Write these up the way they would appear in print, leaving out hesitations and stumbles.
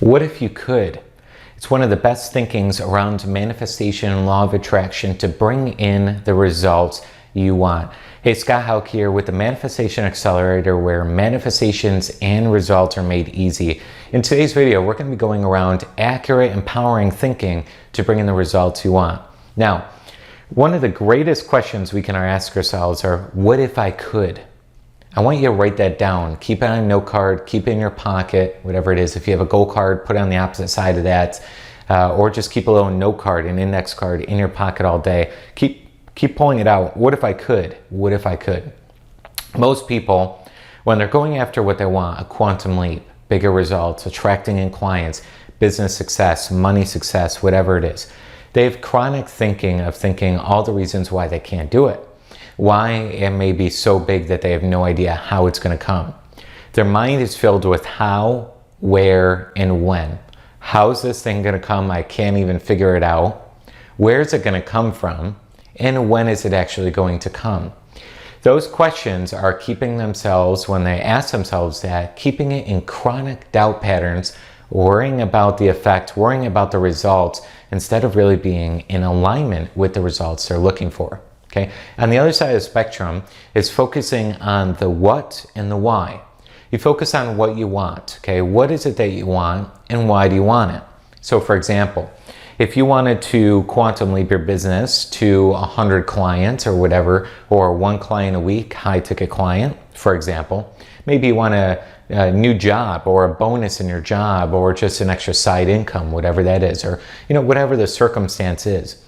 What if you could? It's one of the best thinkings around manifestation and law of attraction to bring in the results you want. Hey, Scott Haug here with the Manifestation Accelerator, where manifestations and results are made easy. In today's video, we're going to be going around accurate, empowering thinking to bring in the results you want. Now, one of the greatest questions we can ask ourselves are, what if I could? I want you to write that down. Keep it on a note card, keep it in your pocket, whatever it is. If you have a goal card, put it on the opposite side of that, or just keep a little note card, an index card in your pocket all day. Keep pulling it out. What if I could? What if I could? Most people, when they're going after what they want, a quantum leap, bigger results, attracting in clients, business success, money success, whatever it is, they have chronic thinking of thinking all the reasons why they can't do it. Why it may be so big that they have no idea how it's going to come. Their mind is filled with how, where, and when. How's this thing going to come? I can't even figure it out. Where is it going to come from? And when is it actually going to come? Those questions are keeping themselves, when they ask themselves that, keeping it in chronic doubt patterns, worrying about the effect, worrying about the results, instead of really being in alignment with the results they're looking for. Okay. On the other side of the spectrum is focusing on the what and the why. You focus on what you want. Okay. What is it that you want and why do you want it? So for example, if you wanted to quantum leap your business to 100 clients or whatever, or one client a week, high ticket client, for example, maybe you want a new job or a bonus in your job or just an extra side income, whatever that is, or, whatever the circumstance is.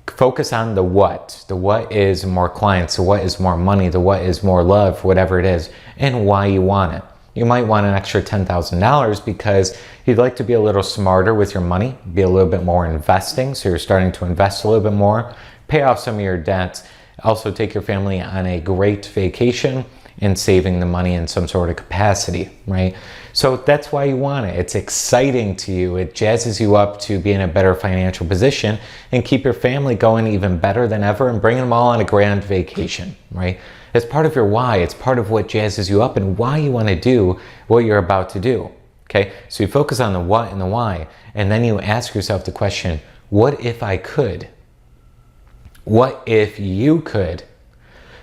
Focus on the what. The what is more clients, the what is more money, the what is more love, whatever it is, and why you want it. You might want an extra $10,000 because you'd like to be a little smarter with your money, be a little bit more investing, so you're starting to invest a little bit more, pay off some of your debts, also take your family on a great vacation, and saving the money in some sort of capacity, right? So that's why you want it. It's exciting to you. It jazzes you up to be in a better financial position and keep your family going even better than ever and bring them all on a grand vacation, right? It's part of your why. It's part of what jazzes you up and why you want to do what you're about to do, okay? So you focus on the what and the why, and then you ask yourself the question, what if I could? What if you could?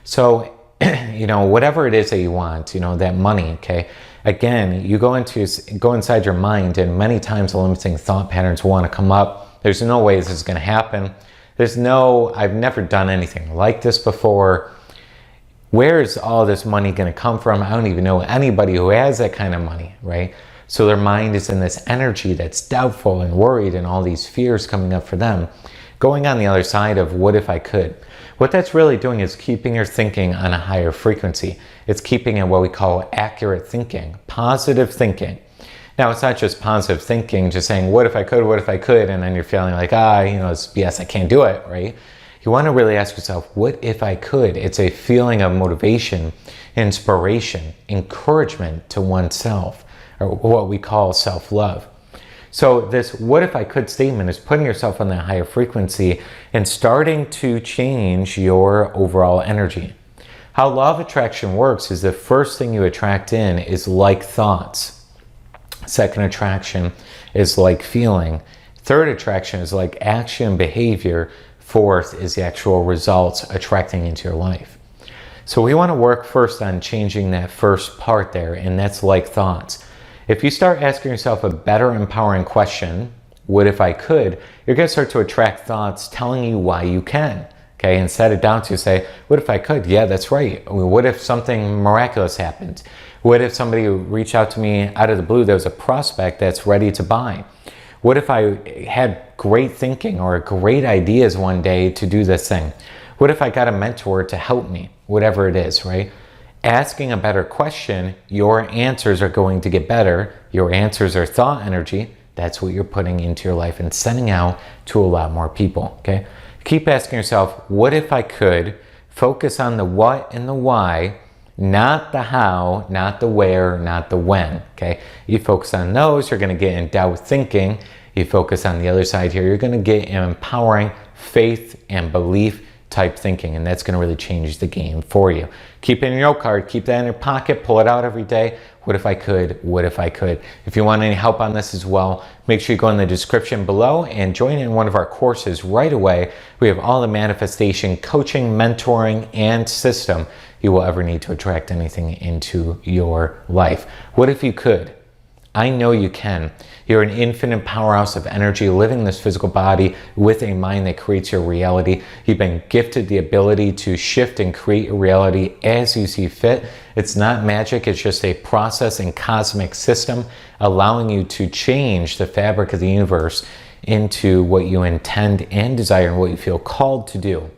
So whatever it is that you want, that money, okay? Again, you go inside your mind, and many times the limiting thought patterns want to come up. There's no way this is going to happen. I've never done anything like this before. Where is all this money going to come from? I don't even know anybody who has that kind of money, right? So their mind is in this energy that's doubtful and worried, and all these fears coming up for them. Going on the other side of what if I could? What that's really doing is keeping your thinking on a higher frequency. It's keeping it what we call accurate thinking, positive thinking. Now, it's not just positive thinking, just saying, what if I could, and then you're feeling like, it's BS, I can't do it, right? You want to really ask yourself, what if I could? It's a feeling of motivation, inspiration, encouragement to oneself, or what we call self-love. So this what if I could statement is putting yourself on that higher frequency and starting to change your overall energy. How law of attraction works is the first thing you attract in is like thoughts. Second attraction is like feeling. Third attraction is like action, behavior. Fourth is the actual results attracting into your life. So we want to work first on changing that first part there, and that's like thoughts. If you start asking yourself a better empowering question, what if I could, you're going to start to attract thoughts telling you why you can. Okay, and set it down to say, what if I could? Yeah, that's right. What if something miraculous happened? What if somebody reached out to me out of the blue? There's a prospect that's ready to buy. What if I had great thinking or great ideas one day to do this thing? What if I got a mentor to help me? Whatever it is, right? Asking a better question, your answers are going to get better. Your answers are thought energy. That's what you're putting into your life and sending out to a lot more people, okay? Keep asking yourself, what if I could? Focus on the what and the why, not the how, not the where, not the when, okay? You focus on those, you're going to get in doubt thinking. You focus on the other side here, you're going to get in empowering faith and belief type thinking, and that's going to really change the game for you. Keep it in your note card, keep that in your pocket, pull it out every day. What if I could? What if I could? If you want any help on this as well, make sure you go in the description below and join in one of our courses right away. We have all the manifestation coaching, mentoring, and system you will ever need to attract anything into your life. What if you could? I know you can. You're an infinite powerhouse of energy living in this physical body with a mind that creates your reality. You've been gifted the ability to shift and create your reality as you see fit. It's not magic, it's just a process and cosmic system allowing you to change the fabric of the universe into what you intend and desire and what you feel called to do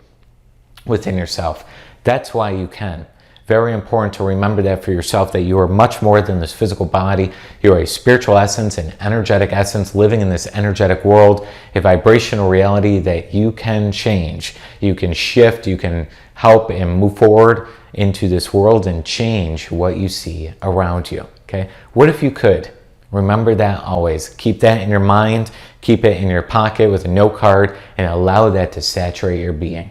within yourself. That's why you can. Very important to remember that for yourself, that you are much more than this physical body. You are a spiritual essence, an energetic essence living in this energetic world, a vibrational reality that you can change. You can shift, you can help and move forward into this world and change what you see around you. Okay? What if you could? Remember that always. Keep that in your mind, keep it in your pocket with a note card, and allow that to saturate your being.